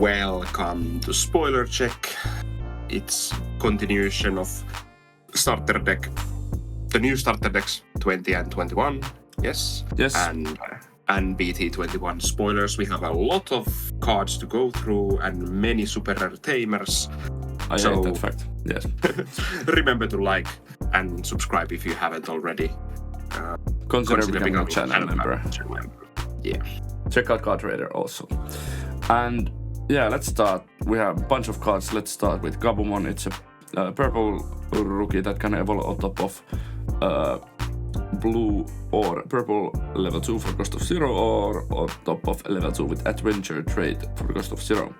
Welcome to Spoiler Check. It's continuation of starter deck, the new starter decks 20 and 21. Yes. And BT21 spoilers. We have a lot of cards to go through and many super rare Tamers. I hate that fact. Yes. Remember to like and subscribe if you haven't already. Consider becoming a channel member. Yeah. Check out Card Trader also. And yeah, let's start. We have a bunch of cards. Let's start with Gabumon. It's a purple rookie that can evolve on top of blue or purple level 2 for cost of 0 or on top of level 2 with adventure trait for cost of 0.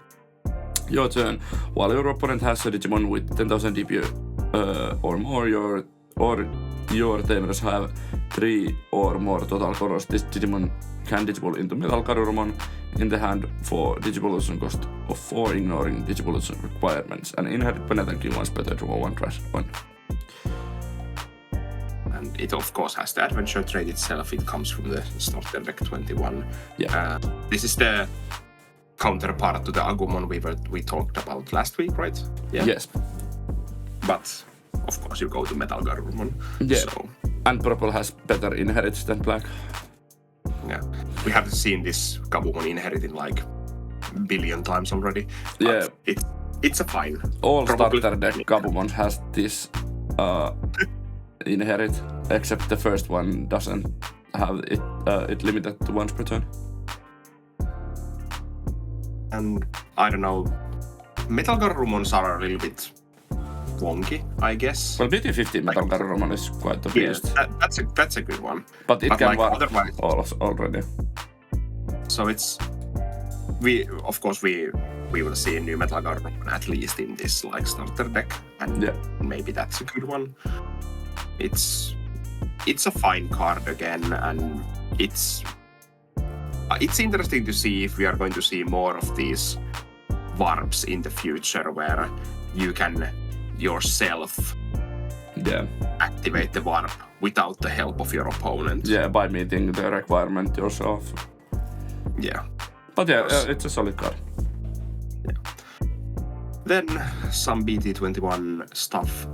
Your turn. While your opponent has a Digimon with 10,000 DP or more, your Tamers have 3 or more total colors. This Digimon can Digiball into Megidramon in the hand for Digivolution cost of 4, ignoring Digivolution requirements, and inherit when attacking once per turn, draw 1, trash 1. And it of course has the adventure trait itself. It comes from the starter deck 21. Yeah. This is the counterpart to the Agumon we talked about last week, right? Yeah. Yes. But of course you go to WereGarurumon. Yeah. So. And purple has better inherits than black. Yeah. We have seen this Gabumon inherit in like a billion times already. But yeah. It's a fine. All starter deck Gabumon has this inherit, except the first one doesn't have it limited to once per turn. And I don't know, WereGarurumons are a little bit wonky, I guess. Well, BT50 WereGarurumon is quite a beast. Yeah, that's a good one. But it can like, work already. So it's we will see a new WereGarurumon at least in this like starter deck, and maybe that's a good one. It's a fine card again, and it's interesting to see if we are going to see more of these warps in the future where you can yourself activate the warp without the help of your opponent. Yeah, by meeting the requirement yourself. Yeah. But it's a solid card. Yeah. Then some BT21 stuff.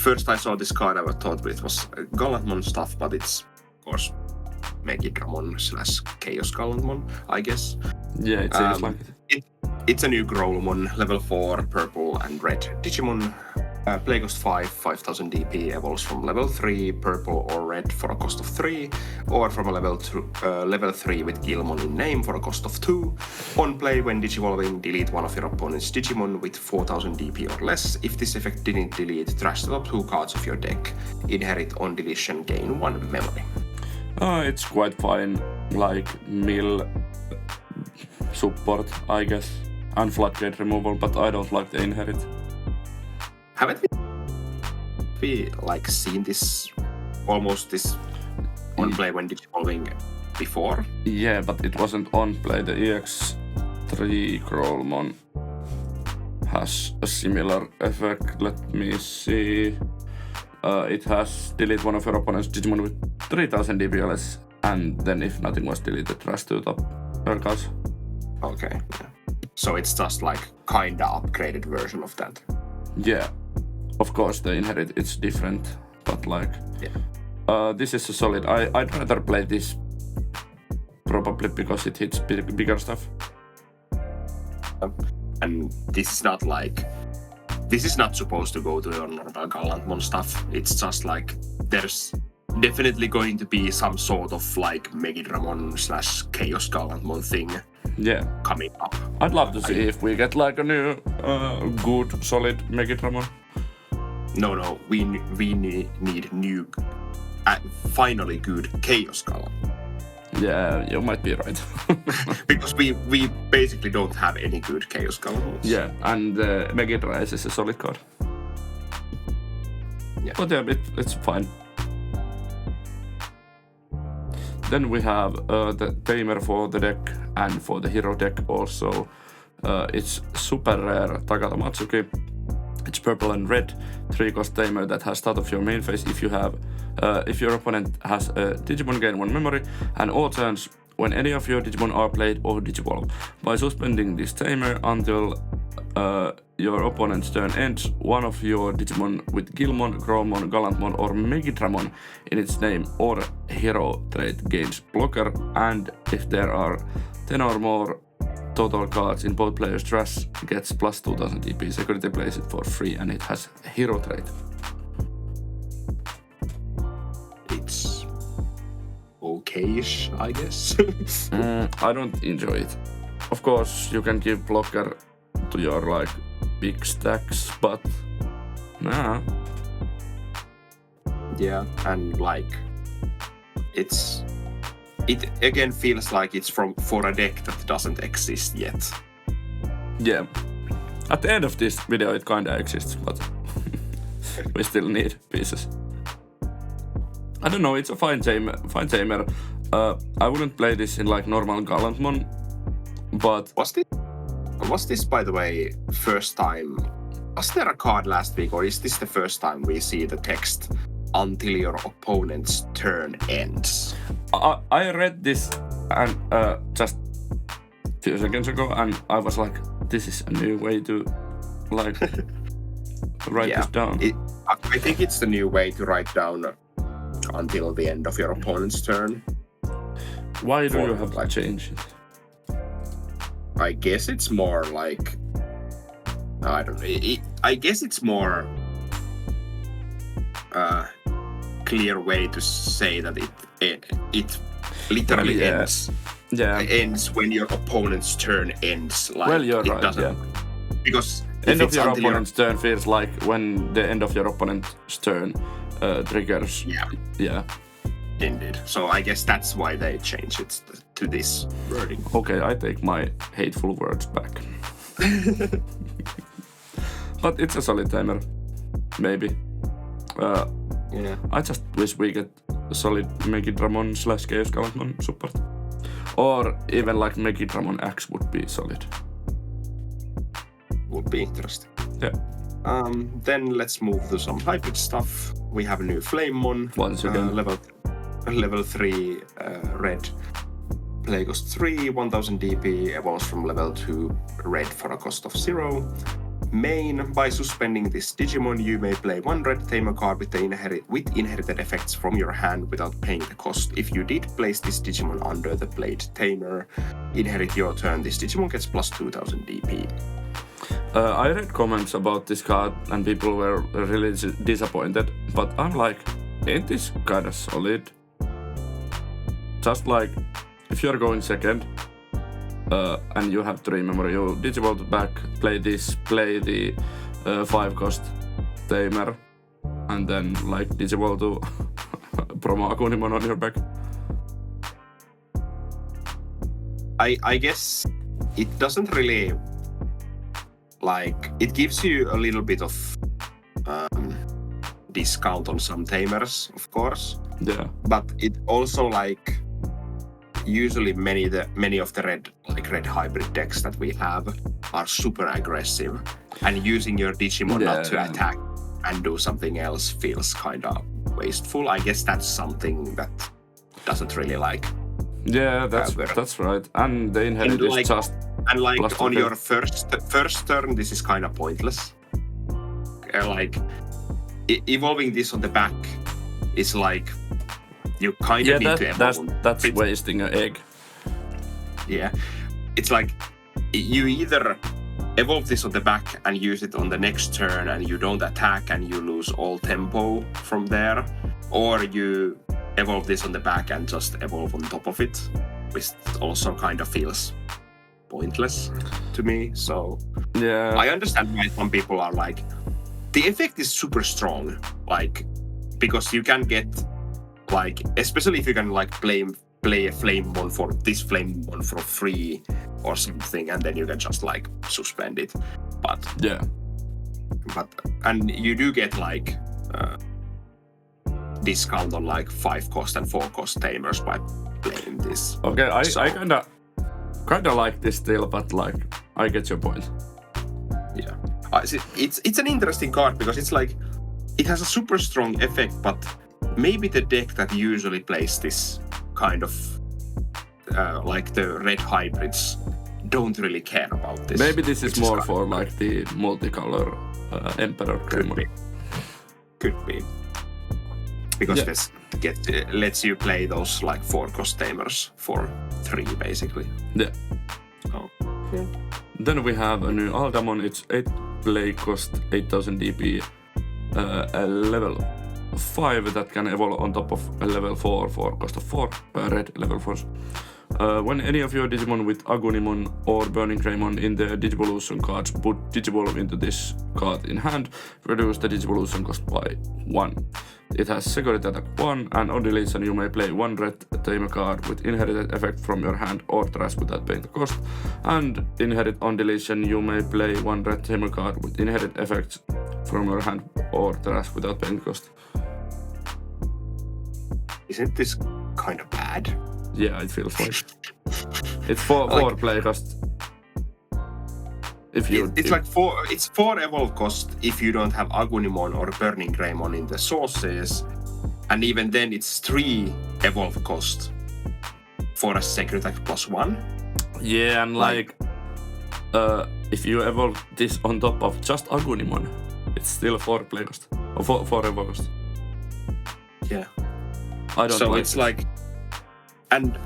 First I saw this card, I thought it was Gallantmon stuff, but it's of course Megidramon / Chaos Gallantmon, I guess. Yeah, it seems like it. It's a new Growlmon, level 4, purple and red Digimon. Play cost 5, 5000 DP, evolves from level 3, purple or red for a cost of 3, or from a level 3 with Gilmon in name for a cost of 2. On play, when Digivolving, delete one of your opponent's Digimon with 4000 DP or less. If this effect didn't delete, trash the top 2 cards of your deck. Inherit on deletion, gain 1 memory. It's quite fine, like mill support, I guess, and floodgate removal, but I don't like the inherit. Haven't we like seen this almost this on play when Digivolving before? Yeah, but it wasn't on play. The EX3 Growlmon has a similar effect. Let me see. It has delete one of your opponent's Digimon with 3000 DP or less, and then if nothing was deleted, trash 2 top cards. Okay. Yeah. So it's just like kinda upgraded version of that. Yeah. Of course, the inherit it's different, but like this is a solid. I'd rather play this probably because it hits bigger stuff. And this is not supposed to go to your normal Gallantmon stuff. It's just like there's definitely going to be some sort of like Megidramon / Chaos Gallantmon thing. Yeah, coming up. I'd love to see if we get like a new good solid Megidramon. No, we need new, finally good Chaos Gallantmon. Yeah, you might be right. Because we basically don't have any good Chaos Gallantmons. Yeah, and Megidra is a solid card. Yeah. But yeah, it's fine. Then we have the Tamer for the deck and for the hero deck also. It's super rare Takatamatsuki. It's purple and red, 3-cost Tamer that has start of your main phase. If your opponent has a Digimon, gain 1 memory, and all turns when any of your Digimon are played or Digivolve. By suspending this Tamer until your opponent's turn ends, one of your Digimon with Gilmon, Gromon, Gallantmon or Megidramon in its name or hero trait gains blocker, and if there are 10 or more total cards in both players' trash, gets plus 2000 DP. Security plays it for free and it has hero trait. It's okay-ish, I guess. I don't enjoy it. Of course, you can give blocker to your like big stacks, but nah. Yeah, and like it again feels like it's for a deck that doesn't exist yet. Yeah. At the end of this video it kinda exists, but we still need pieces. I don't know, it's a fine tamer. I wouldn't play this in like normal Gallantmon, but... Was this, by the way, first time? Was there a card last week, or is this the first time we see the text until your opponent's turn ends? I read this and just a few seconds ago, and I was like, this is a new way to like write this down. I think it's the new way to write down until the end of your opponent's turn. Why do you have to change it? I guess it's more like, I don't know. I guess it's more clear way to say that it literally ends. Yeah. Ends when your opponent's turn ends. Like, well, you're right. Doesn't, yeah. Because end of your opponent's turn feels like when the end of your opponent's turn triggers. Yeah. Yeah. Indeed. So I guess that's why they changed it to this wording. Okay, I take my hateful words back. But it's a solid timer. Maybe. Yeah. I just wish we get a solid Megidramon / Chaos Gallantmon support. Or even like Megidramon X would be solid. Would be interesting. Yeah. Then let's move to some hybrid stuff. We have a new Flamemon. Once again. Level 3 red. Play cost 3, 1000 DP, evolves from level 2 red for a cost of 0. Main, by suspending this Digimon, you may play one red Tamer card with inherited effects from your hand without paying the cost. If you did place this Digimon under the Blade Tamer, inherit your turn, this Digimon gets plus 2000 DP. I read comments about this card and people were really disappointed, but I'm like, ain't this kinda solid? Just like, if you're going second, and you have 3 memory, you Digivolve back, play the 5 cost Tamer, and then like Digivolve to promo Gatomon on your back. I guess it doesn't really, like, it gives you a little bit of discount on some Tamers, of course. Yeah. But it also like, usually many of the red hybrid decks that we have are super aggressive, and using your Digimon not to attack and do something else feels kind of wasteful. I guess that's something that doesn't really like. Yeah, that's right. And the inherit is just. And like on your first turn, this is kind of pointless. Like evolving this on the back is like. You kind of need to evolve. That's wasting an egg. Yeah. It's like you either evolve this on the back and use it on the next turn and you don't attack and you lose all tempo from there, or you evolve this on the back and just evolve on top of it, which also kind of feels pointless to me. So yeah, I understand why some people are like, the effect is super strong, like, because you can get, like, especially if you can like play a Flamemon for this Flamemon for free or something, and then you can just like suspend it. But and you do get like discount on like 5 cost and 4 cost Tamers by playing this. Okay, I kinda like this still, but like I get your point. Yeah, it's an interesting card because it's like it has a super strong effect, but maybe the deck that usually plays this kind of like the red hybrids don't really care about this. Maybe this is more for like the multicolor Emperor Greymon. Could be. Because this lets you play those like 4-cost Tamers for 3 basically. Yeah. Oh. Yeah. Then we have a new Aldamon. It's 8 play cost 8000 DP, level 5 that can evolve on top of a level 4 for cost of 4 red level 4s. When any of your Digimon with Agunimon or Burning Greymon in the Digivolution cards put Digivolve into this card in hand, reduce the Digivolution cost by 1. It has security attack 1, and on deletion you may play 1 red Tamer card with inherited effect from your hand or trash without paying the cost, and inherit on deletion you may play 1 red Tamer card with inherited effects from your hand or trash without paying the cost. Isn't this kind of bad? Yeah, it feels like it's 4 play cost. If you, it's 4 evolve cost if you don't have Agunimon or Burning Greymon in the sources, and even then it's 3 evolve cost for a secret attack +1. Yeah, and like if you evolve this on top of just Agunimon, it's still 4 play cost or 4 evolve cost. Yeah, I don't. So like it's this. like, and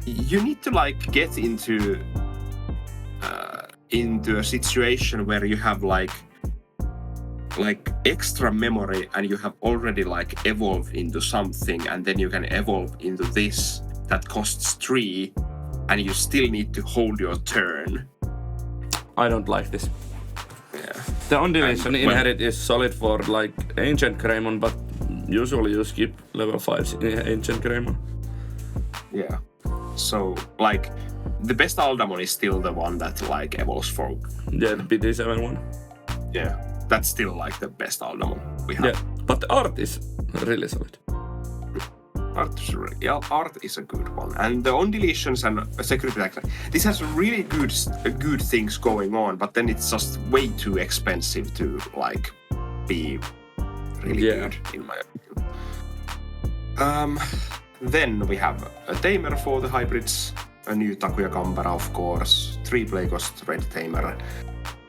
you need to like get into a situation where you have like extra memory and you have already like evolved into something, and then you can evolve into this that costs 3 and you still need to hold your turn. I don't like this. Yeah. The undulation inherit is solid for like Ancient Greymon, but usually you skip level 5s in Ancient Greymon. Yeah. So like the best Aldamon is still the one that like evolves for. Yeah, the BT21. Yeah. That's still like the best Aldamon we have. Yeah, but the art is really solid. Art is a good one, and the on deletions and security attack. This has really good things going on, but then it's just way too expensive to like be really good in my opinion. Then we have a Tamer for the hybrids, a new Takuya Gambara, of course, 3 play cost red Tamer.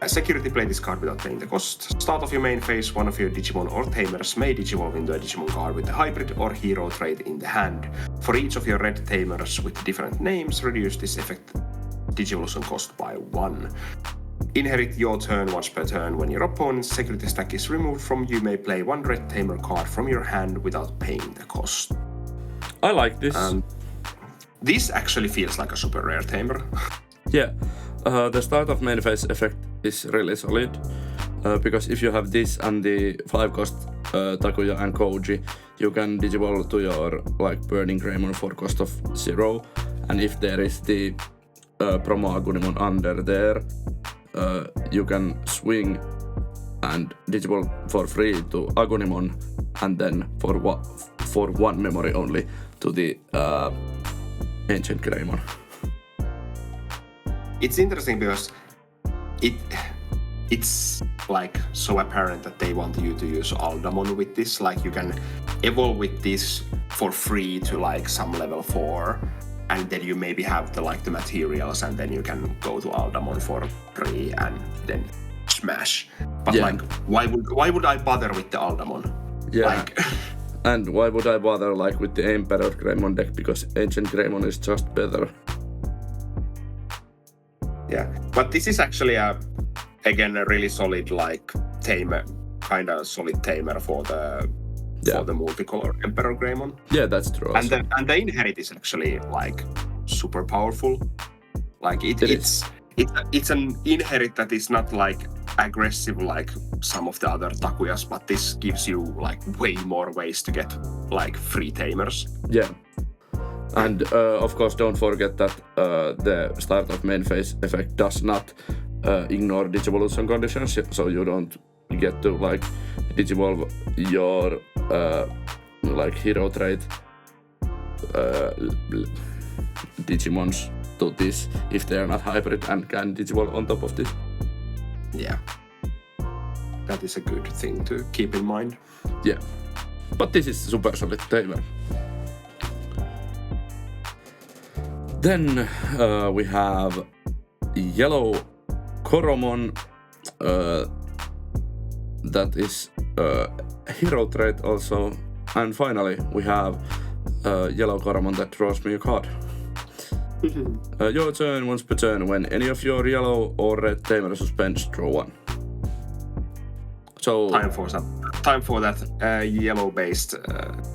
Security play this card without paying the cost. Start of your main phase, one of your Digimon or Tamers may Digivolve into a Digimon card with the hybrid or hero trait in the hand. For each of your red Tamers with different names, reduce this effect Digivolution cost by 1. Inherit your turn once per turn. When your opponent's security stack is removed from you, may play 1 red Tamer card from your hand without paying the cost. I like this. This actually feels like a super rare Tamer. Yeah, the start of main phase effect is really solid, because if you have this and the 5 cost Takuya and Koji, you can Digivolve to your like Burning Greymon for cost of 0, and if there is the promo Agunimon under there, you can swing and Digivolve for free to Agunimon, and then for 1 memory only to the Ancient Greymon. It's interesting because it's like so apparent that they want you to use Aldamon with this. Like you can evolve with this for free to like some level 4, and then you maybe have the like the materials, and then you can go to Aldamon for free and then smash. But like why would I bother with the Aldamon? Yeah. Like, and why would I bother like with the Emperor Greymon deck, because Ancient Greymon is just better. Yeah, but this is actually again a really solid like Tamer, kind of solid Tamer for the multicolor Emperor Greymon. Yeah, that's true. And the inherit is actually like super powerful. Like it's an inherit that is not like aggressive like some of the other Takuyas, but this gives you like way more ways to get like free Tamers. Yeah. And of course, don't forget that the start of main phase effect does not ignore Digivolution conditions, so you don't get to like Digivolve your like hero trait Digimons to this if they are not hybrid and can Digivolve on top of this. Yeah, that is a good thing to keep in mind. Yeah, but this is super solid Tamer. Then we have yellow Gatomon. That is hero trait also. And finally, we have yellow Gatomon that draws me a card. Your turn, once per turn, when any of your yellow or red Tamers suspends, draw one. So time for that yellow-based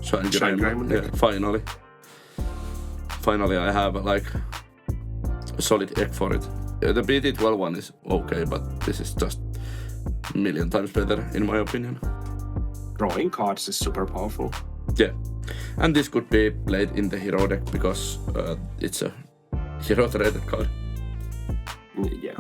ShineGreymon. Yeah, finally, I have like a solid egg for it. The BT12 one is okay, but this is just a million times better in my opinion. Drawing cards is super powerful. Yeah, and this could be played in the hero deck because it's a hero traded card. Yeah,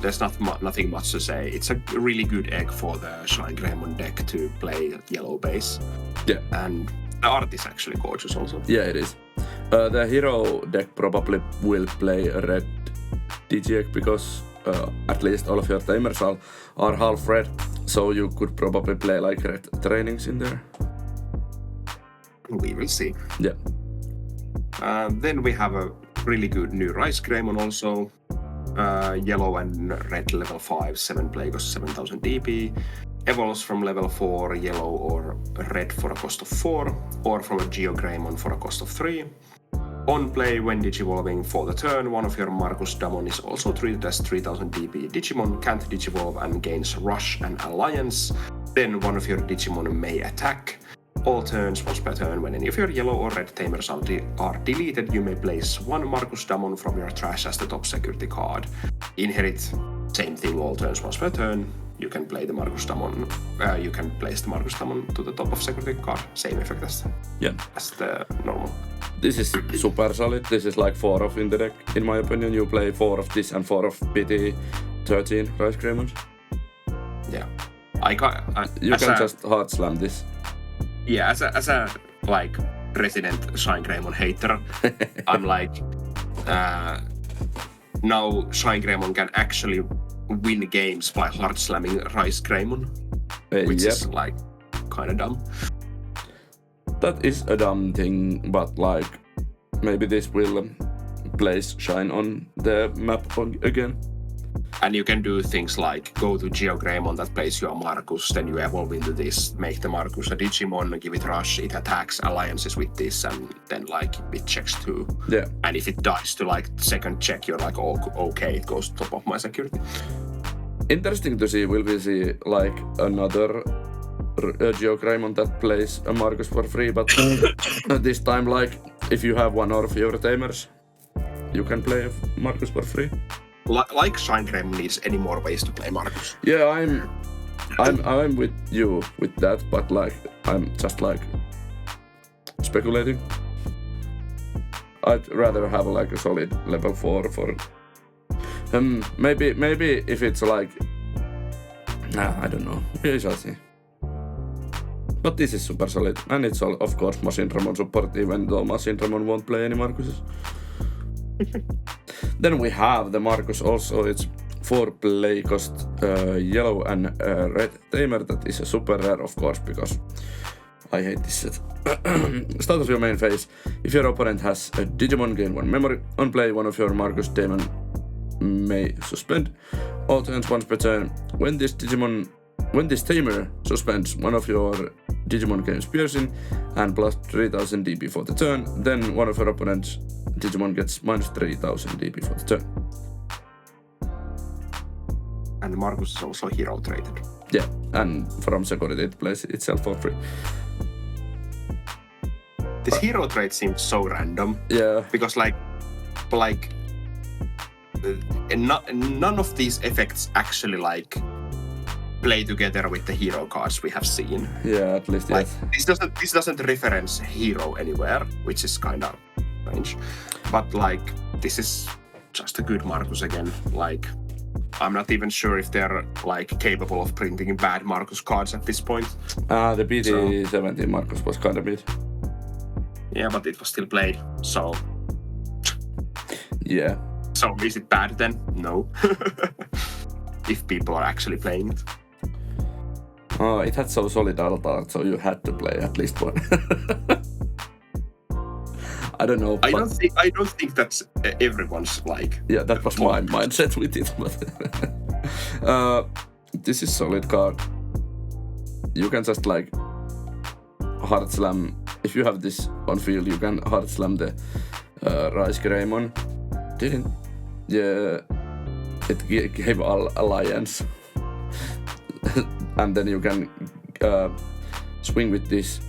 there's nothing much to say. It's a really good egg for the ShineGreymon deck to play yellow base. Yeah, and the art is actually gorgeous also. Yeah, it is. The hero deck probably will play a red Digi-egg because at least all of your Tamers are half red, so you could probably play like red trainings in there. We will see. Yeah. Then we have a really good new RiceGreymon also. Yellow and red level 5, 7 play cost 7000 DP. Evolves from level 4 yellow or red for a cost of 4, or from a GeoGreymon for a cost of 3. On play, when digivolving for the turn, one of your Markusdamon is also treated as 3000 DP Digimon, can't digivolve and gains Rush and Alliance. Then one of your Digimon may attack. All turns, once per turn, when any of your yellow or red Tamers are deleted, you may place one Markusdamon from your trash as the top security card. Inherit, same thing, all turns, once per turn. You can play the Markusdamon. You can place the Markusdamon to the top of security card. Same effect as the normal. This is super solid. This is like 4 of in the deck. In my opinion, you play 4 of this and 4 of BT13 RiceGreymon. Yeah, you can just hard slam this. Yeah, as a like resident ShineGreymon hater, I'm like, now ShineGreymon can actually win games by hard slamming RiceGreymon, which is like kind of dumb. That is a dumb thing, but like maybe this will place Shine on the map again. And you can do things like go to GeoGreymon that plays your Markus, then you evolve into this, make the Markus a Digimon, give it Rush, it attacks alliances with this, and then like it checks too. Yeah. And if it dies to like second check, you're like, oh, okay, it goes to top of my security. Interesting to see, will we see like another GeoGreymon that plays a Markus for free, but this time like if you have one of your Tamers, you can play a Markus for free. Like ShineGreymon needs any more ways to play Markus. Yeah, I'm with you with that, but like I'm just like speculating. I'd rather have like a solid level 4 for maybe if it's like I don't know. We shall see. But this is super solid, and it's all of course MachineDramon support, even though MachineDramon won't play any Markuses. Then we have the Markus also. It's 4 play cost yellow and red Tamer. That is a super rare, of course, because I hate this set. Start of your main phase. If your opponent has a Digimon, gain 1 memory. On play, one of your Markus Demon may suspend. All turns once per turn. When this Tamer suspends, one of your Digimon gains piercing and plus 3000 DP for the turn. Then one of your opponent's Digimon gets minus 3000 DP for the turn. And Markus is also hero traded. Yeah, and from security it plays itself for free. This hero trade seems so random. Yeah. Because none of these effects actually like play together with the hero cards we have seen. Yeah, at least like, yes. This doesn't reference hero anywhere, which is kind of strange. But like this is just a good Markus again. Like I'm not even sure if they're like capable of printing bad Markus cards at this point. The BT17 Markus was kind of mid. Yeah, but it was still played, so yeah. So is it bad then? No. If people are actually playing it. Oh, it had so solid alt art, so you had to play at least one. I don't know. I don't think that's everyone's like. Yeah, that was my mindset with it. But this is solid card. You can just like hard slam. If you have this on field, you can hard slam the ShineGreymon. Yeah, it gave alliance, and then you can swing with this.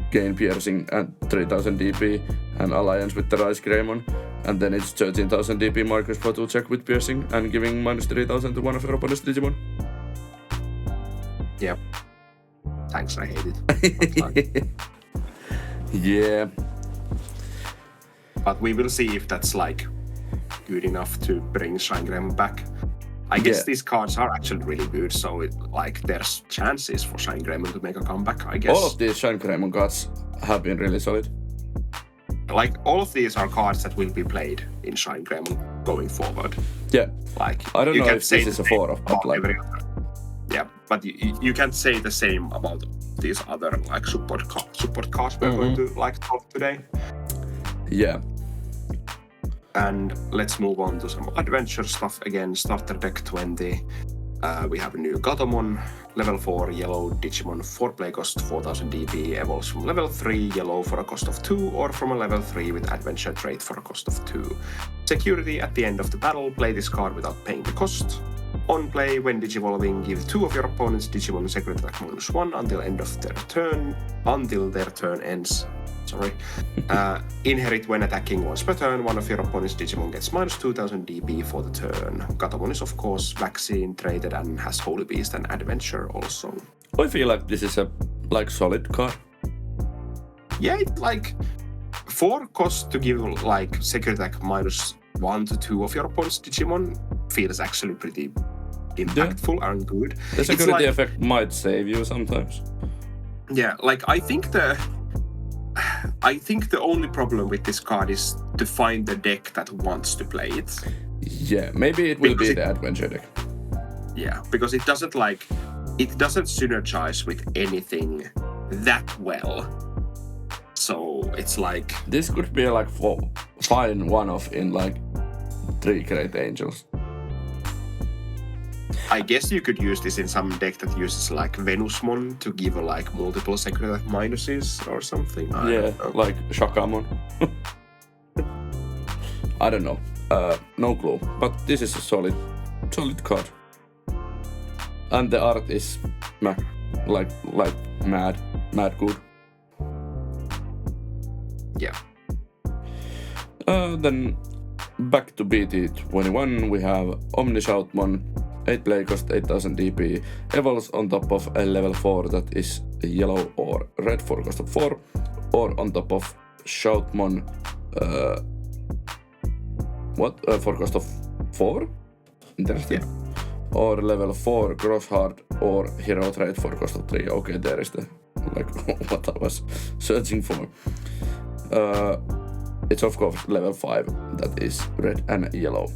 Gain piercing at 3000 DP and alliance with the ShineGreymon, and then it's 13,000 DP markers for 2 check with piercing and giving minus 3,000 to one of your opponent's Digimon. Yep. Thanks, I hate it. Yeah. But we will see if that's like good enough to bring ShineGreymon back. I guess these cards are actually really good, so there's chances for ShineGreymon to make a comeback, I guess. All of these ShineGreymon cards have been really solid. Like, all of these are cards that will be played in ShineGreymon going forward. Yeah. Like, I don't know if this is a 4-of, but like... Yeah, but you can't say the same about these other like support cards we're going to like talk today. Yeah. And let's move on to some adventure stuff again. Starter deck 20. We have a new Gatomon, level 4 yellow Digimon, 4 play cost 4000 DP, evolves from level 3 yellow for a cost of 2 or from a level 3 with adventure trait for a cost of 2. Security: at the end of the battle, play this card without paying the cost. On play, when digivolving, give 2 of your opponent's Digimon secret attack -1 until their turn ends. Inherit when attacking once per turn, one of your opponent's Digimon gets minus 2000 DP for the turn. Gatomon is of course vaccine traded and has Holy Beast and Adventure also. I feel like this is a like solid card. Yeah, it like 4 cost to give like secret attack -1 to 2 of your opponent's Digimon feels actually pretty impactful and good. The security effect might save you sometimes. Yeah, like I think the only problem with this card is to find the deck that wants to play it. Yeah, maybe it will be the adventure deck. Yeah, because it doesn't synergize with anything that well. So it's like... This could be like fine one-off in like 3 Great Angels. I guess you could use this in some deck that uses like Venusmon to give like multiple secret minuses or something. I don't know. Like Shakamon. I don't know. No clue. But this is a solid card. And the art is like mad good. Yeah. Then back to BT21, we have Omni Shoutmon, 8 play cost 8000 DP, evolves on top of a level 4 that is yellow or red for cost of 4, or on top of Shoutmon for cost of 4? Interesting. Yeah. Or level 4 Crossheart or hero trait for cost of 3. Okay, there is the like what I was searching for. It's of course level 5 that is red and yellow.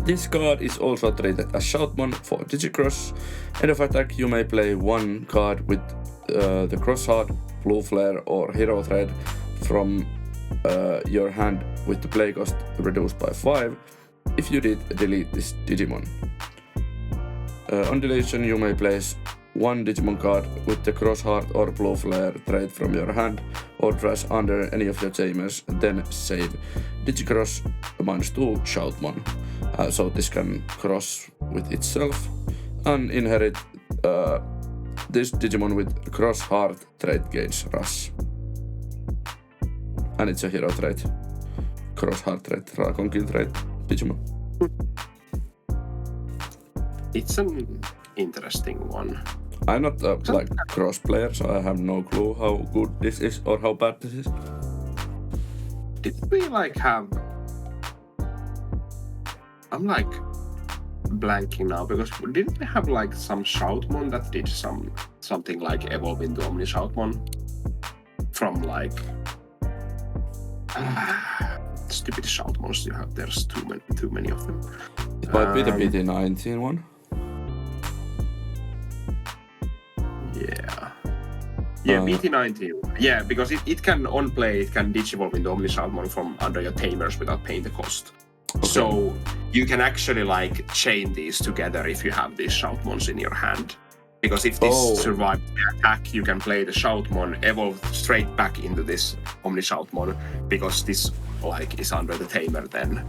This card is also treated as Shoutmon for Digicross. End of attack, you may play 1 card with the Crossheart, Blue Flare or hero thread from your hand with the play cost reduced by 5. If you did, delete this Digimon. On deletion, you may place 1 Digimon card with the Crossheart or Blue Flare trait from your hand or trash under any of your Tamers, then save Digicross -2 Shoutmon. So this can cross with itself and inherit this Digimon with Crossheart trait gains Rush. And it's a hero trait. Crossheart trait, Dragon Kill trait Digimon. It's an interesting one. I'm not a cross player, so I have no clue how good this is or how bad this is. Did we have... I'm blanking now because didn't we have some Shoutmon that did something like evolve into Omni Shoutmon from stupid Shoutmons you have? There's too many of them. It might be the BT19 one. Yeah, BT19. Yeah, because it can on play, it can digivolve into Omni Shoutmon from under your Tamers without paying the cost. Okay. So you can actually like chain these together if you have these Shoutmons in your hand. Because if this survives the attack, you can play the Shoutmon, evolve straight back into this Omni Shoutmon, because this like is under the Tamer then.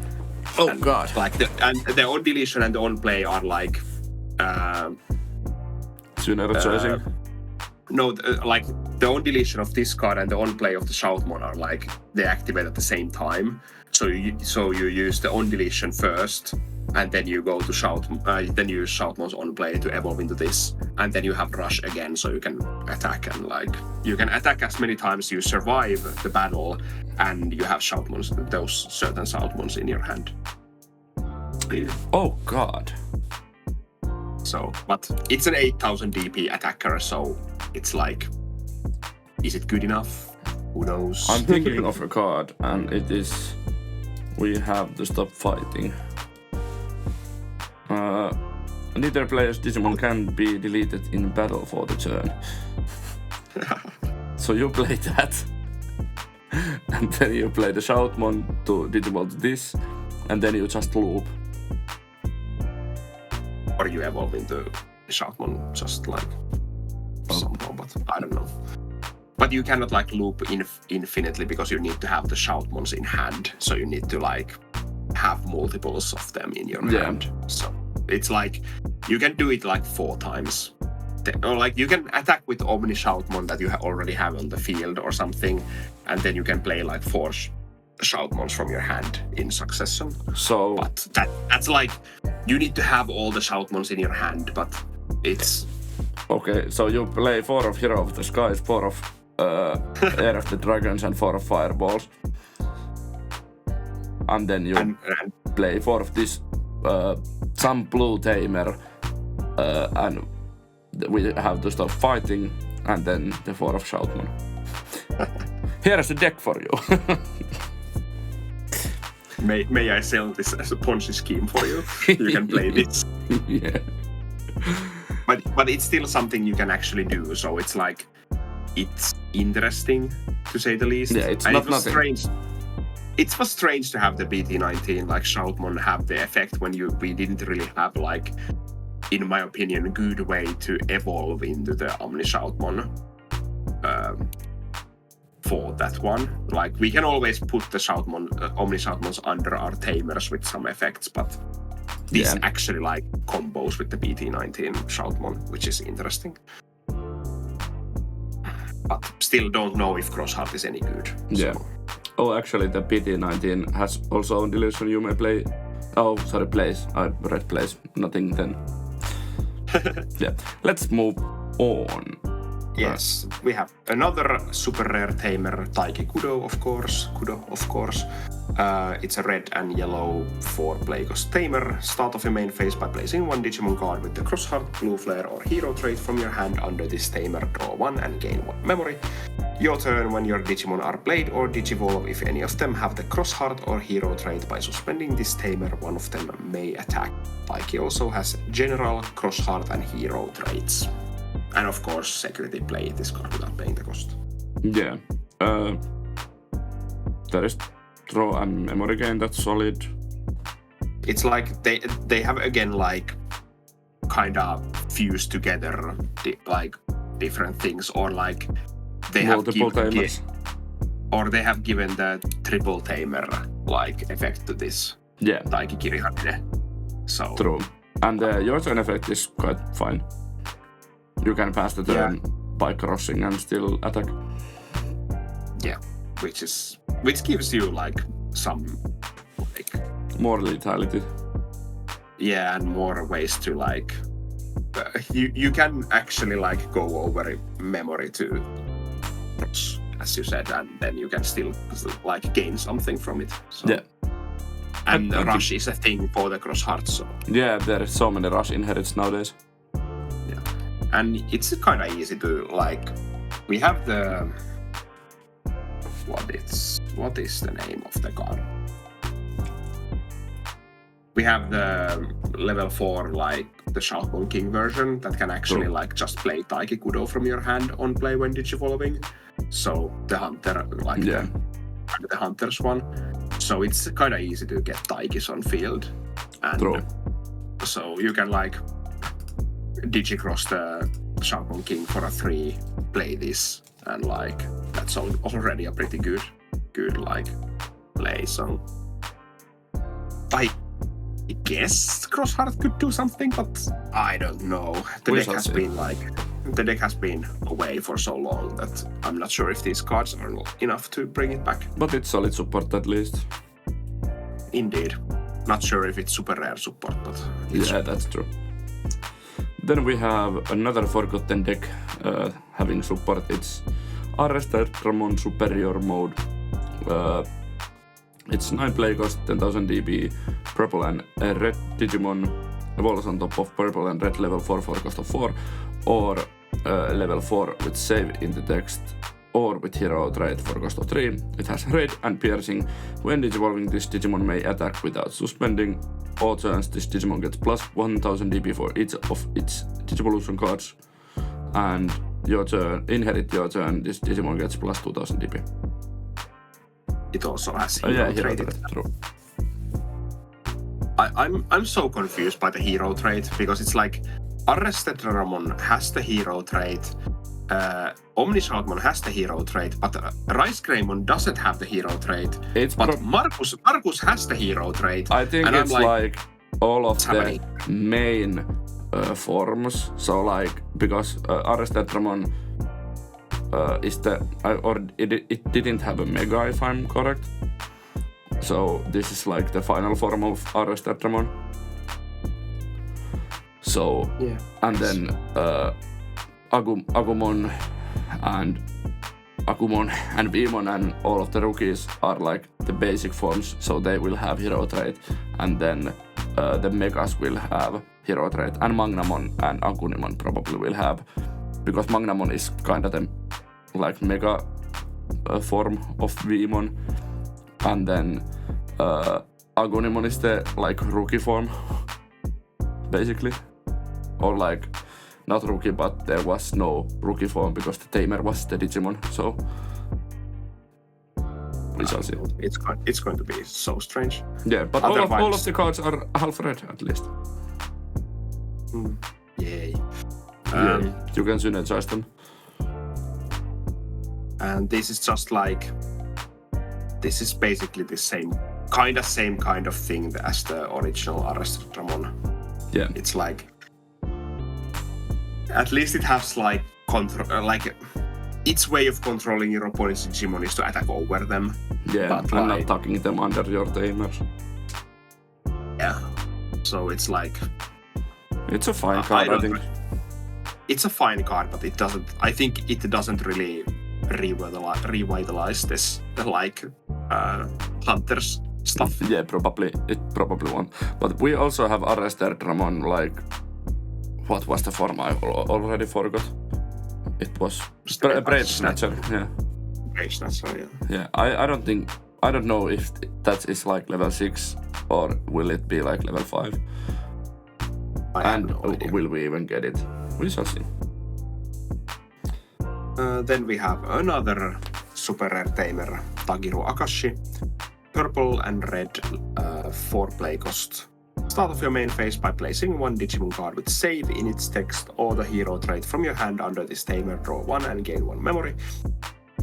Oh and, god! Like the on deletion and the on play are like. Synergizing. No, like the on deletion of this card and the on play of the Shoutmon are like they activate at the same time. So you use the on deletion first, and then you go to then you use Shoutmon's on play to evolve into this, and then you have rush again, so you can attack and like you can attack as many times you survive the battle, and you have Shoutmons, those certain Shoutmons in your hand. Oh god. So, but it's an 8000 DP attacker, so it's like, is it good enough? Who knows? I'm thinking of a card, and it is, we have to stop fighting. Neither player's Digimon can be deleted in battle for the turn. So you play that, and then you play the Shoutmon to Digimon this, and then you just loop. Or you evolve into Shoutmon just like somehow, but I don't know. But you cannot like loop infinitely because you need to have the Shoutmons in hand. So you need to like have multiples of them in your hand. So it's like you can do it like 4 times. Or like you can attack with Omni Shoutmon that you already have on the field or something, and then you can play like 4 Shoutmons from your hand in succession. So, but that's like you need to have all the Shoutmons in your hand, but it's okay. So you play 4 of Hero of the Skies, 4 of Air of the Dragons, and 4 of Fireballs, and then you play 4 of this some blue Tamer, and we have to stop fighting, and then the 4 of Shoutmon. Here is the deck for you. May I sell this as a Ponzi scheme for you? You can play this. Yeah. But it's still something you can actually do. So it's like it's interesting to say the least. Yeah, it's and not it was nothing. Strange. It was strange to have the BT19 like Shoutmon have the effect when we didn't really have like, in my opinion, a good way to evolve into the Omni Shoutmon. For that one, like we can always put the Omni Shoutmons under our Tamers with some effects, but this actually like combos with the BT19 Shoutmon, which is interesting. But still don't know if Crossheart is any good. Yeah. So. Oh, actually, the BT19 has also on deletion. You may play. Oh, sorry, plays. I read plays. Nothing then. Yeah. Let's move on. Yes, we have another super rare Tamer, Taiki Kudo, of course. It's a red and yellow 4-play cost Tamer. Start off your main phase by placing 1 Digimon card with the Crossheart, Blue Flare, or Hero trait from your hand under this Tamer. Draw 1 and gain 1 memory. Your turn when your Digimon are played or Digivolve. If any of them have the Crossheart or Hero trait, by suspending this Tamer, one of them may attack. Taiki also has General, Crossheart, and Hero traits. And of course, secretly play this card without paying the cost. Yeah. There is draw and memory gain, that's solid. It's like they have again like kind of fused together like different things, or like they multiple have Tamers. Or they have given the triple Tamer like effect to this. Yeah. Taiki Kirihane. So true. And your turn effect is quite fine. You can pass the turn by crossing and still attack. Yeah, which gives you like some like more lethality. Yeah, and more ways to like you can actually like go over memory to cross, as you said, and then you can still like gain something from it. So. Yeah. And rush is a thing for the Crossheart. So. Yeah, there is so many rush inherits nowadays. And it's kind of easy to like. We have the what is the name of the card? We have the level 4 like the Shalcon King version that can actually like just play Taiki Kudo from your hand on play when digivolving. So the Hunter, like the Hunter's one. So it's kind of easy to get Taikis on field. And so you can like digicross the Shalcon King for a 3, play this, and like that's already a pretty good like play. So I guess Crossheart could do something, but I don't know. The deck has been away for so long that I'm not sure if these cards are enough to bring it back. But it's solid support at least. Indeed. Not sure if it's super rare support, but that's true. Then we have another forgotten deck having support. It's Gammamon Superior mode. It's 9 play cost, 10,000 DB, purple and red Digimon evolves on top of purple and red level 4 for cost of 4, or level 4 with save in the text, or with hero trait for cost of 3. It has raid and piercing. When digivolving, this Digimon may attack without suspending. All turns, this Digimon gets plus 1000 DB for each of its Digivolution cards. And inherit your turn, this Digimon gets plus 2000 DB. It also has hero trait. True. I'm so confused by the hero trait because it's like Arrested Ramon has the hero trait, Omnishalkmon has the hero trait, but ShineGreymon doesn't have the hero trait. Marcus has the hero trait. I think and it's like all of the main forms. So like because Arrested Ramon is it didn't have a mega if I'm correct. So this is like the final form of Arrested Ramon. So and then Agumon and Veemon and all of the rookies are like the basic forms, so they will have hero trait, and then the megas will have hero trait, and Magnamon and Agunimon probably will have, because Magnamon is kind of the like mega form of Veemon, and then Agunimon is the like rookie form basically, or like not rookie, but there was no rookie form because the Tamer was the Digimon, so we shall see. It's going to be so strange. Yeah, but all of the cards are half red at least. Yay. You can synergize them. And this is just like, this is basically the same kind of thing as the original Arrested Ramon. Yeah. It's like, at least it has like control, like its way of controlling your opponent's Digimon is to attack over them. Yeah, but and not tucking them under your Tamers. Yeah. So it's like, it's a fine card, I think. It's a fine card, but it doesn't. I think it doesn't really revitalize this like Hunters stuff. Yeah, it probably won't. But we also have Arrested Ramon, like, what was the form? I already forgot. It was Brave Snatcher. Yeah. Brave Snatcher. Yeah. I don't know if that is like level 6 or will it be like level 5. And will we even get it? We shall see. Then we have another super rare Tamer, Tagiru Akashi. Purple and red 4 play cost. Start off your main phase by placing one Digimon card with save in its text or the hero trait from your hand under this Tamer, draw 1 and gain 1 memory.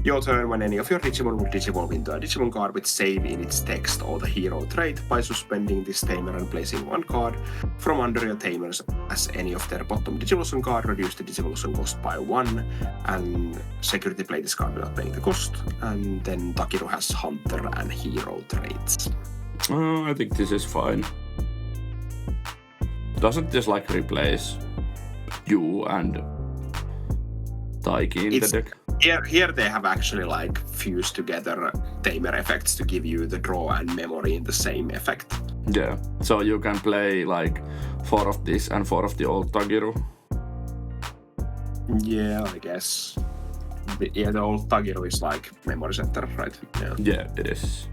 Your turn, when any of your Digimon will digivolve into a Digimon card with save in its text or the hero trait by suspending this Tamer and placing one card from under your Tamers as any of their bottom Digivolution card, reduce the Digivolution cost by 1 and security play this card without paying the cost. And then Takiru has Hunter and hero traits. I think this is fine. Doesn't this like replace you and Taiki in the deck? Here they have actually like fused together Tamer effects to give you the draw and memory in the same effect. Yeah, so you can play like 4 of this and 4 of the old Tagiru. Yeah, I guess. Yeah, the old Tagiru is like memory center, right? Yeah, it is.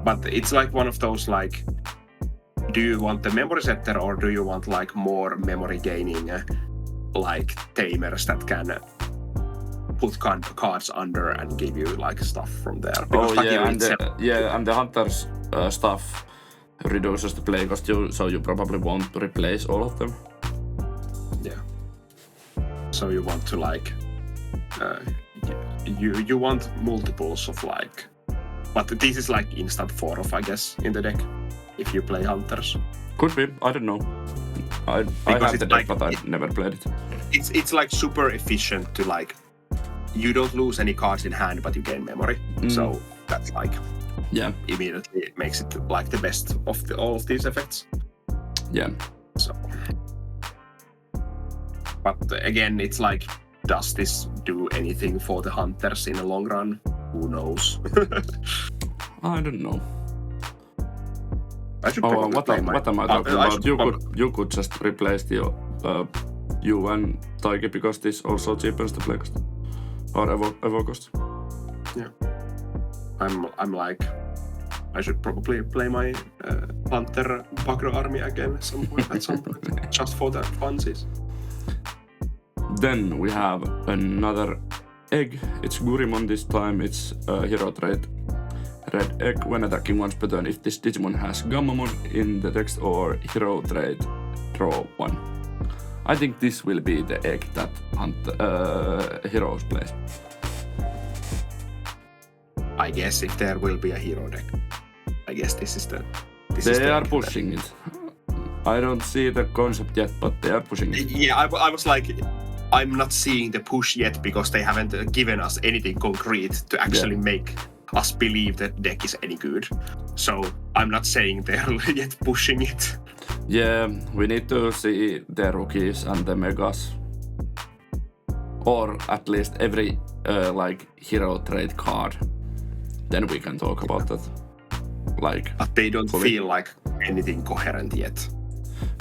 But it's like one of those like do you want the memory setter or do you want like more memory gaining like Tamers that can put cards under and give you like stuff from there? Because and the Hunter's stuff reduces the play cost, so you probably won't replace all of them. Yeah. So you want to like you want multiples of like, but this is like instant 4 of, I guess, in the deck if you play Hunters. Could be, I don't know. I have the deck, but I've never played it. It's like super efficient to like, you don't lose any cards in hand, but you gain memory. So that's like, immediately makes it like the best of all of these effects. Yeah. So, but again, it's like, does this do anything for the Hunters in the long run? Who knows? I don't know. I should probably what am I talking about? You could just replace the you and Taiki because this also cheapens the play cost or evo cost. Yeah, I'm like, I should probably play my Hunter Bagro army again at some point, just for the funsies. Then we have another egg. It's Gurumon this time. It's hero trait. Red egg. When attacking once per turn, if this Digimon has Gammamon in the text or hero trait, draw 1. I think this will be the egg that Heroes plays. I guess if there will be a hero deck, I guess this is the. They are pushing it. I don't see the concept yet, but they are pushing it. Yeah, I was like, I'm not seeing the push yet because they haven't given us anything concrete to actually make us believe that deck is any good. So I'm not saying they're yet pushing it. Yeah, we need to see the rookies and the megas. Or at least every like hero trait card. Then we can talk about that. Like, but they don't feel like anything coherent yet.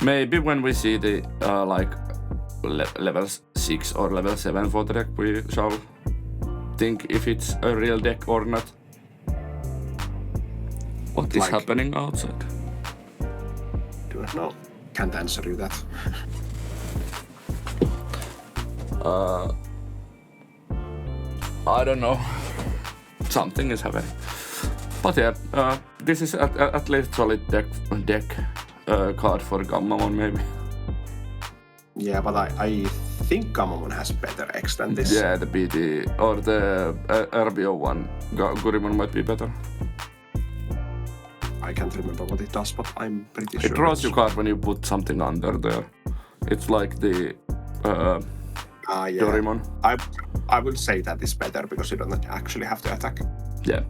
Maybe when we see the like level 6 or level 7 for the deck, we shall think if it's a real deck or not. What is happening outside? Do not know. Can't answer you that. I don't know. Something is happening. But yeah, this is at least solid deck card for Gammamon maybe. Yeah, but I think Gammamon has better X than this. Yeah, the BT or the RBO one. Gurumon might be better. I can't remember what it does, but I'm pretty sure. It draws you card when you put something under there. It's like the Doraemon. I would say that is better because you don't actually have to attack. Yeah.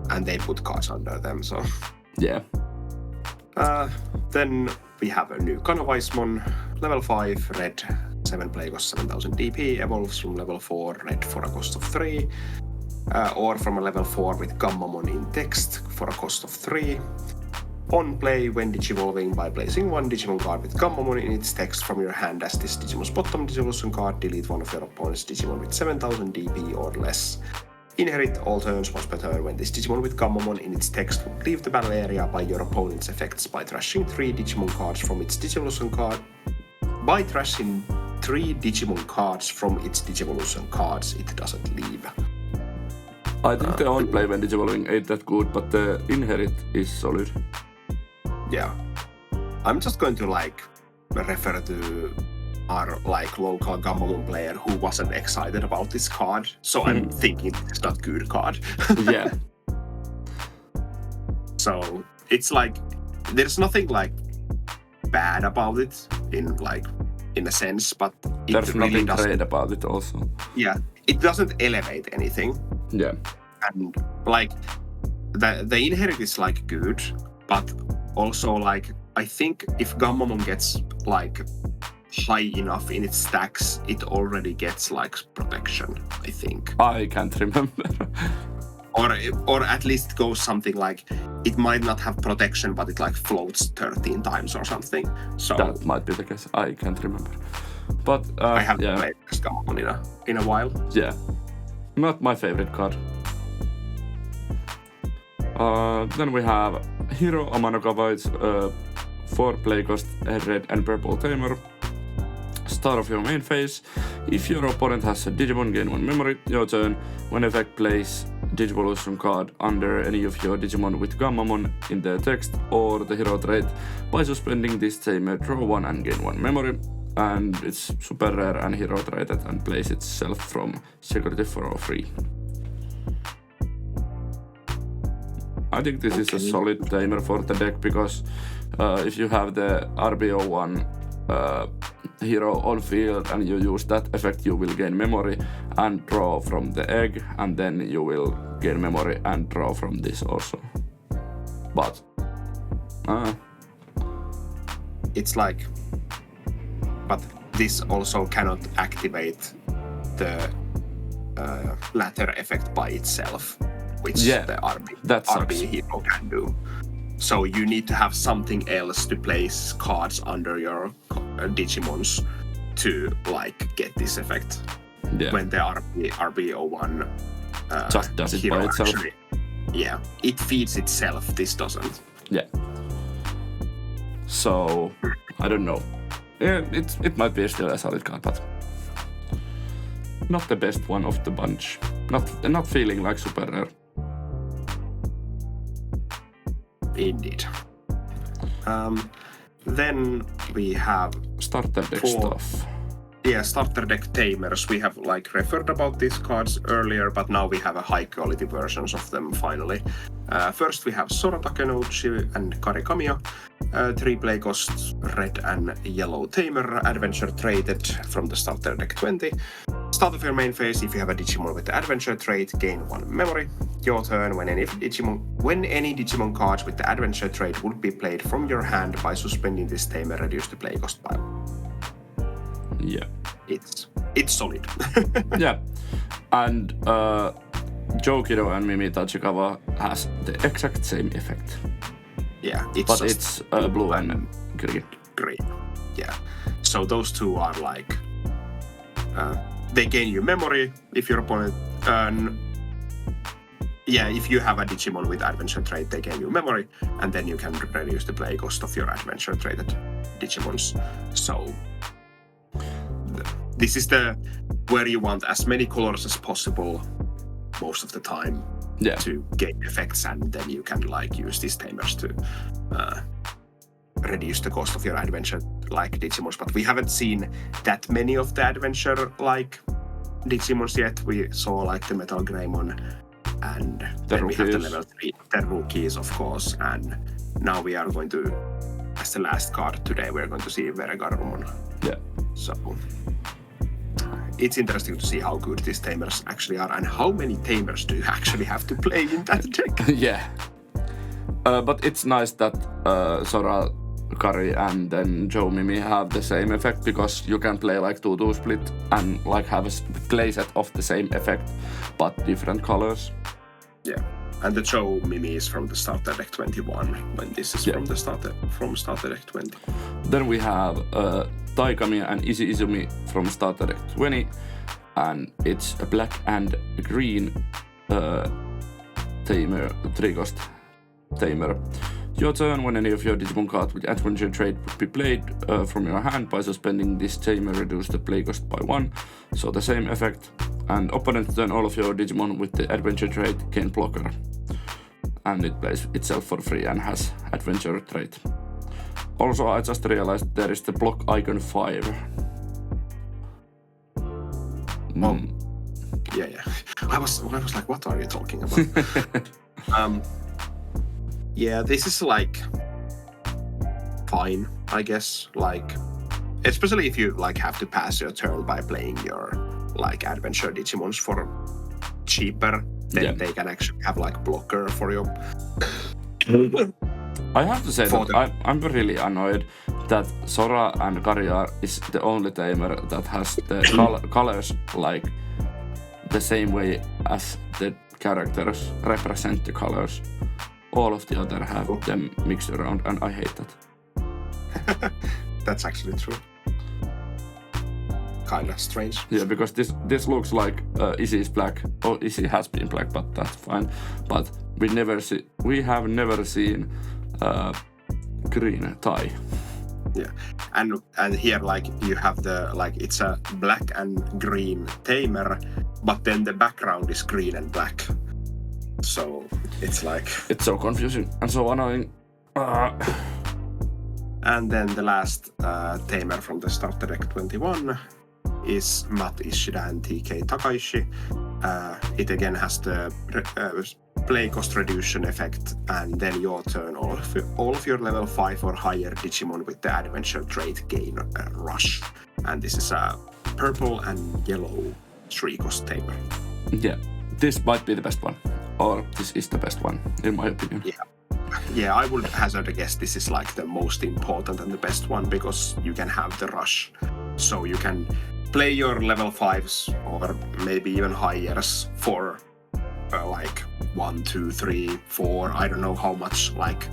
And they put cards under them, so. Yeah. Then we have a new Gatomon, level 5, red, 7 play cost 7000 DP, evolves from level 4, red for a cost of 3, or from a level 4 with Gammamon in text for a cost of 3. On play, when digivolving by placing one Digimon card with Gammamon in its text from your hand as this Digimon's bottom Digivolution card, delete one of your opponent's Digimon with 7000 DP or less. Inherit all turns once per turn when this Digimon with Gammamon in its text would leave the battle area by your opponent's effects by trashing 3 Digimon cards from its Digivolution card. By trashing 3 Digimon cards from its Digivolution cards, it doesn't leave. I think the on-play when Digivolving ain't that good, but the Inherit is solid. Yeah. I'm just going to like refer to our like local Gammamon player who wasn't excited about this card. So I'm thinking it's not good card. Yeah. So it's like there's nothing like bad about it in a sense, but it there's really nothing doesn't. great about it also. Yeah, it doesn't elevate anything. Yeah. And like the Inherit is like good, but also like I think if Gammamon gets like high enough in its stacks, it already gets like protection, I think. I can't remember. Or at least goes something like it might not have protection, but it like floats 13 times or something. So that might be the case. I can't remember. But I haven't played this Gammamon in a while. Yeah. Not my favorite card. Then we have Hero Amano provides 4 play cost red and purple Tamer. Start of your main phase. If your opponent has a Digimon, gain 1 memory. Your turn. When effect plays Digivolution card under any of your Digimon with Gammamon in the text or the hero trait. By suspending this Tamer, draw 1 and gain 1 memory. And it's super rare and hero traded and plays itself from security 403. I think this is a solid Tamer for the deck because if you have the RBO1 hero on field and you use that effect, you will gain memory and draw from the egg, and then you will gain memory and draw from this also. But it's like, but this also cannot activate the latter effect by itself, which the RB hero can do. So you need to have something else to place cards under your Digimons to like get this effect. Yeah. When the RBO1 just does it by itself. Actually, it feeds itself. This doesn't. Yeah. So I don't know. It might be still a solid card, but not the best one of the bunch. Not feeling like super rare. Indeed. Then we have starter deck stuff. Yeah, starter deck Tamers. We have like referred about these cards earlier, but now we have a high quality versions of them finally. First we have Sora Takenouchi and Kari Kamiya. 3 play costs, red and yellow Tamer, adventure traded from the starter deck 20. Start of your main phase. If you have a Digimon with the adventure trait, gain 1 memory. Your turn. When any Digimon cards with the adventure trait would be played from your hand, by suspending this Tamer, reduce the play cost by 1. Yeah. It's solid. Yeah. And Jokido and Mimi Tachikawa has the exact same effect. Yeah, it's blue and green. Green. Yeah. So those two are like they gain you memory if your opponent if you have a Digimon with adventure trait, they gain you memory, and then you can reduce the play cost of your adventure traded Digimons. So this is where you want as many colors as possible most of the time to gain effects, and then you can like use these Tamers to reduce the cost of your adventure like Digimons. But we haven't seen that many of the adventure like Digimons yet. We saw like the Megidramon, and then we have the level 3, the rookies of course, and now we are going to, as the last card today, we're going to see WereGarurumon. Yeah. So it's interesting to see how good these Tamers actually are, and how many Tamers do you actually have to play in that deck. Yeah. But it's nice that Sora, Kari, and then Joe Mimi have the same effect, because you can play like 2-2 split and like have a play set of the same effect, but different colors. Yeah. And the Joe Mimi is from the starter deck 21, when this is from starter deck 20. Then we have Taikami and Izumi from starter deck 20, and it's a black and green Tamer, 3-cost Tamer. Your turn. When any of your Digimon cards with adventure trait would be played from your hand, by suspending this Tamer, reduce the play cost by 1. So the same effect. And opponent's turn, all of your Digimon with the adventure trait gain blocker. And it plays itself for free and has adventure trait. Also, I just realized there is the block icon 5. Yeah. I was like, what are you talking about? Yeah, this is like fine, I guess. Like, especially if you like have to pass your turn by playing your like adventure Digimons for cheaper, then they can actually have like blocker for your. I have to say that I'm really annoyed that Sora and Kari is the only Tamer that has the colors like the same way as the characters represent the colors. All of the other have them mixed around, and I hate that. That's actually true. Kinda strange. Yeah, because this looks like Izzy is black, or Izzy has been black, but that's fine. But we have never seen green tie. Yeah, and here like you have the like it's a black and green Tamer, but then the background is green and black. So it's like it's so confusing and so annoying. And then the last Tamer from the starter deck 21 is Mat Ishida and TK Takaishi. It again has the play cost reduction effect, and then your turn, all of your level 5 or higher Digimon with the adventure trait gain rush. And this is a purple and yellow 3-cost Tamer. Yeah, this might be the best one, or this is the best one, in my opinion. Yeah, I would hazard a guess this is like the most important and the best one, because you can have the rush. So you can play your level 5s or maybe even highers for like 1, 2, 3, 4, I don't know how much, like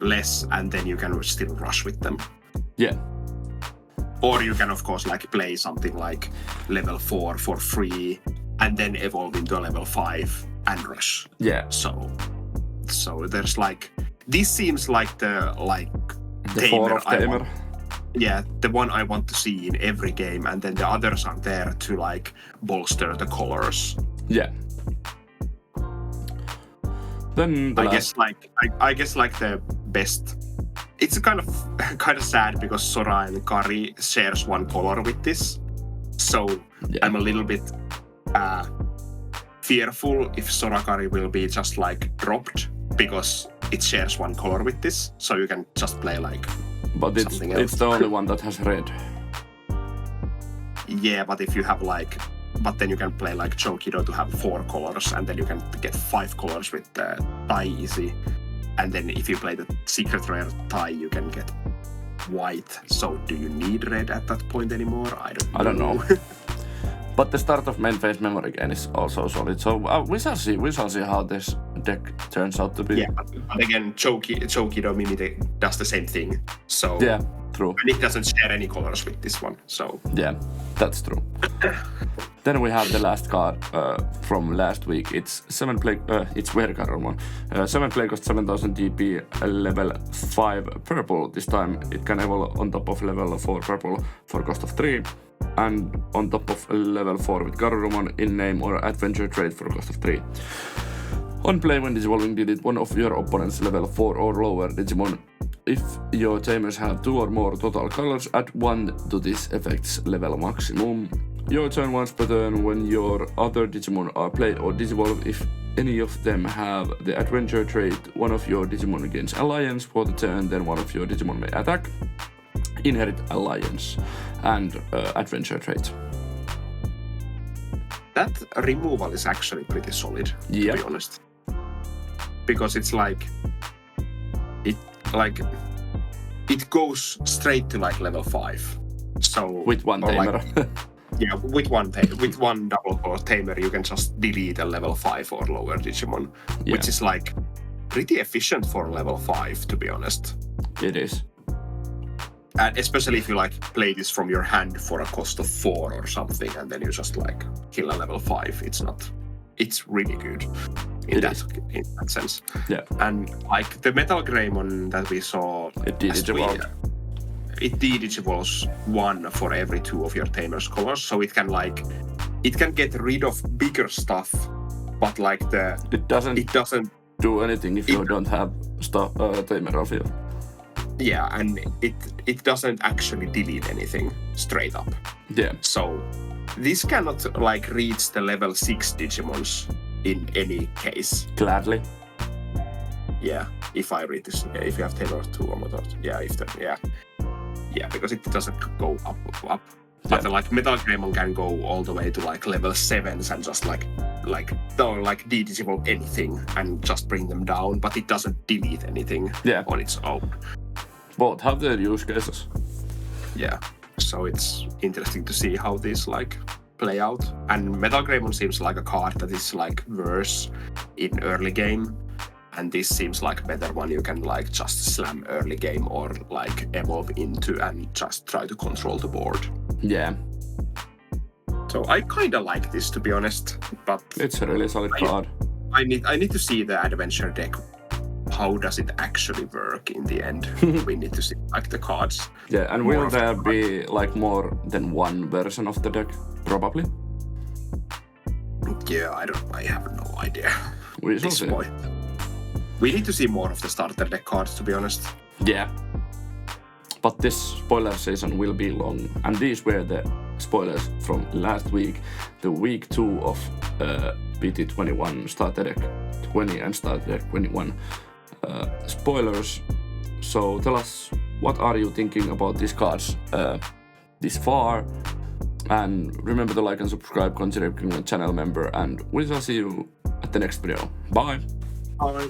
less, and then you can still rush with them. Yeah. Or you can of course like play something like level 4 for free and then evolve into a level 5 and rush. Yeah. So there's like, this seems like the Tamer of Tamer. Yeah, the one I want to see in every game, and then the others are there to like bolster the colors. Yeah. Then I guess like the best. It's kind of sad because Sora and Kari shares one color with this, so yeah. I'm a little bit fearful if Sora Kari will be just like dropped because it shares one color with this, so you can just play like. But it's the only one that has red. Yeah, but if you have like, but then you can play like Chokido to have 4 colors, and then you can get 5 colors with the Tai easy. And then if you play the secret rare Tai, you can get white. So do you need red at that point anymore? I don't know. But the start of main phase memory gain is also solid. So we shall see how this deck turns out to be. Yeah, but again, Chokido Mimi does the same thing. So yeah, true. And it doesn't share any colors with this one. So yeah, that's true. Then we have the last card from last week. It's it's WereGarurumon. 7 play cost 7000 DP, level 5 purple. This time it can evolve on top of level 4 purple for cost of 3. And on top of level 4 with Garurumon in name or adventure trait for cost of 3. On play, when digivolving, delete one of your opponent's level 4 or lower Digimon. If your Tamers have 2 or more total colors, add 1 to this effect's level maximum. Your turn once per turn when your other Digimon are played or digivolve. If any of them have the adventure trait, one of your Digimon gains alliance for the turn, then one of your Digimon may attack, inherit alliance, and adventure trait. That removal is actually pretty solid, to be honest. Because it's like it goes straight to like level 5. So with one Tamer. Yeah, with one double core Tamer, you can just delete a level 5 or lower Digimon, which is like pretty efficient for level 5, to be honest. It is. And especially if you like play this from your hand for a cost of 4 or something, and then you just like kill a level 5. It's really good in that sense. Yeah. And like the MetalGreymon that we saw, it de-digivolved. It de-digivolves 1 for every 2 of your Tamer's colors, so it can get rid of bigger stuff, but like it doesn't do anything if you don't have Tamer of you. Yeah, and it doesn't actually delete anything straight up. Yeah. So this cannot like reach the level 6 Digimons in any case. Gladly. Yeah, if I read this, if you have Tamer 2 or more, yeah, because it doesn't go up. But like MetalGreymon can go all the way to like level 7s and just like de-digivolve anything and just bring them down, but it doesn't delete anything on its own. Both have their use cases. Yeah, so it's interesting to see how these like play out. And MetalGreymon seems like a card that is like worse in early game, and this seems like a better one you can like just slam early game or like evolve into and just try to control the board. Yeah. So I kind of like this, to be honest, but it's a really solid card. I need to see the adventure deck how does it actually work in the end? We need to see like the cards. Yeah, and will there be like more than one version of the deck? Probably. Yeah, I have no idea. We shall see. We need to see more of the starter deck cards, to be honest. Yeah. But this spoiler season will be long, and these were the spoilers from last week, the week 2 of BT21 Starter Deck 20 and Starter Deck 21 spoilers. So tell us, what are you thinking about these cards this far? And remember to like and subscribe, consider becoming a channel member, and we shall see you at the next video. Bye! Bye!